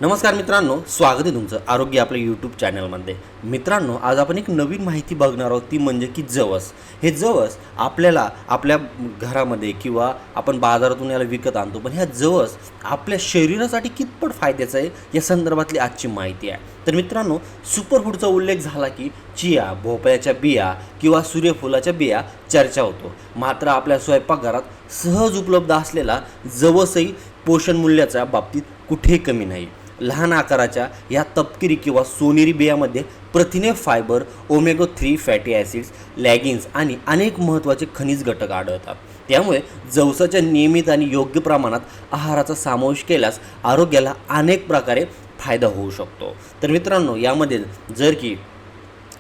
नमस्कार मित्रांनो, स्वागत आहे तुमचं आरोग्य आपल्या यूट्यूब चॅनलमध्ये। मित्रांनो, आज आपण एक नवीन माहिती बघणार आहोत, ती म्हणजे की जवस। हे जवस आपल्याला आपल्या घरामध्ये किंवा आपण बाजारातून याला विकत आणतो, पण ह्या जवस आपल्या शरीरासाठी कितपत फायद्याचं आहे या संदर्भातली आजची माहिती आहे। तर मित्रांनो, सुपरफूडचा उल्लेख झाला की चिया, भोपळ्याच्या बिया किंवा सूर्यफुलाच्या बिया चर्चा होतो। मात्र आपल्या स्वयंपाकघरात सहज उपलब्ध असलेला जवसही पोषण मूल्याच्या बाबतीत कुठे कमी नाही। लहान आकाराच्या या तपकिरी किंवा सोनेरी बियामध्ये प्रथिने, fibre, omega 3 fatty acids, leggings आणि अनेक महत्त्वाचे खनिज घटक आढळतात। त्यामुळे जवसाच्या नियमित आणि योग्य प्रमाणात आहाराचा समावेश केल्यास आरोग्याला अनेक प्रकारे फायदा होऊ शकतो। तर मित्रांनो, यामध्ये जर की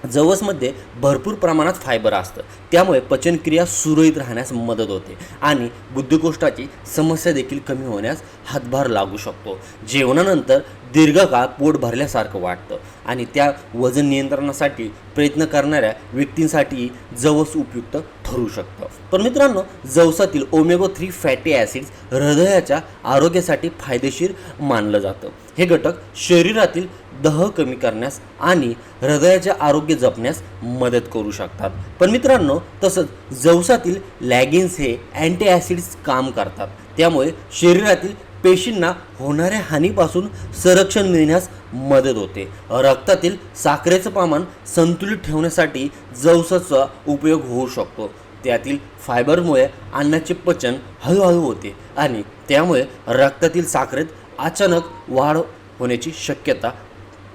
जवसमध्ये भरपूर प्रमाणात फायबर असतं, त्यामुळे पचनक्रिया सुरळीत राहण्यास मदत होते आणि बुद्धिगोष्ठाची समस्या देखील कमी होण्यास हातभार लागू शकतो। जेवणानंतर दीर्घकाळ पोट भरल्यासारखं वाटतं आणि त्या वजन नियंत्रणासाठी प्रयत्न करणाऱ्या व्यक्तींसाठी जवस उपयुक्त ठरू शकतं। पण मित्रांनो, जवसातील ओमेगा 3 फॅटी ॲसिड्स हृदयाच्या आरोग्यासाठी फायदेशीर मानलं जातं। हे घटक शरीरातील दह कमी करण्यास आणि हृदयाचे आरोग्य जपण्यास मदत करू शकतात। पण मित्रांनो, तसंच जवसातील लॅगिन्स हे अँटीॲसिड्स काम करतात, त्यामुळे शरीरातील पेशींना होणाऱ्या हानीपासून संरक्षण मिळण्यास मदत होते। रक्तातील साखरेचं प्रमाण संतुलित ठेवण्यासाठी जवसाचा उपयोग होऊ शकतो। त्यातील फायबरमुळे अन्नाचे पचन हळूहळू होते आणि त्यामुळे रक्तातील साखरेत अचानक वाढ होण्याची शक्यता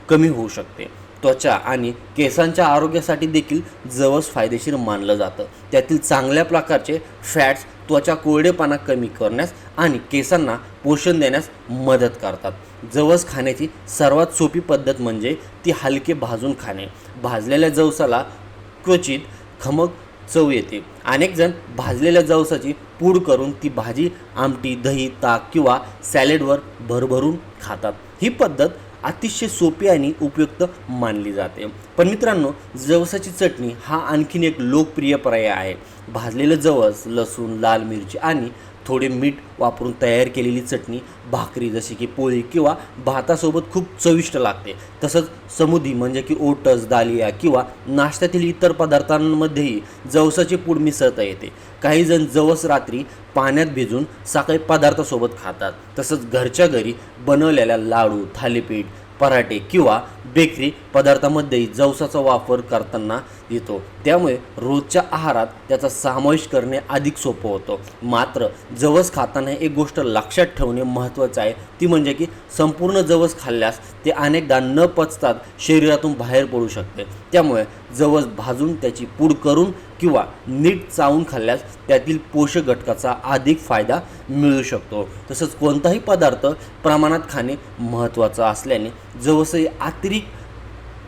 कमी होऊ शकते। त्वचा आणि केसांच्या आरोग्यासाठी देखील जवस फायदेशीर मानलं जातं। त्यातील चांगल्या प्रकारचे फॅट्स त्वचा कोरडेपणा कमी करण्यास आणि केसांना पोषण देण्यास मदत करतात। जवस खाण्याची सर्वात सोपी पद्धत म्हणजे ती हलके भाजून खाणे। भाजलेल्या जवसाला क्वचित खमक चव येते। अनेक जण भाजलेल्या जवसाची पूड करून ती भाजी, आमटी, दही, ताक किंवा सॅलडवर भरभरून खातात। ही पद्धत अतिशय सोपी आणि उपयुक्त मानली जाते। पण मित्रांनो, जवसाची चटणी हा आणखीन एक लोकप्रिय पर्याय आहे। भाजलेलं जवस, लसूण, लाल मिरची आणि थोडे मीठ वापरून तयार केलेली चटणी भाकरी जशी की पोळी किंवा भातासोबत खूप चविष्ट लागते। तसंच समुदी म्हणजे की ओट्स, दालिया किंवा नाश्त्यातील इतर पदार्थांमध्येही जवसाची पूड मिसळता येते। काही जण जवस रात्री पाण्यात भिजून सकाळी पदार्थासोबत खातात। तसंच घरच्या घरी बनवलेल्या लाडू, थालीपीठ, पराठे किंवा बेकरी पदार्थांमध्येही जवसाचा वापर करताना येतो, त्यामुळे रोजच्या आहारात त्याचा समावेश करणे अधिक सोपं होतं। मात्र जवस खाताना एक गोष्ट लक्षात ठेवणे महत्त्वाचं आहे, ती म्हणजे की संपूर्ण जवस खाल्ल्यास ते अनेकदा न पचतात शरीरातून बाहेर पडू शकते। त्यामुळे जवस भाजून त्याची पूड करून किंवा नीट चावून खाल्ल्यास त्यातील पोषक घटकाचा अधिक फायदा मिळू शकतो। तसंच कोणताही पदार्थ प्रमाणात खाणे महत्त्वाचं असल्याने जवसही अतिरिक्त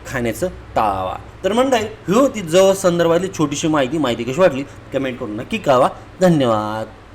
खाण्याचं टाळावा। तर मंडळी, ही होती जवस संदर्भातली छोटीशी माहिती कशी वाटली कमेंट करून नक्की कळवा। धन्यवाद।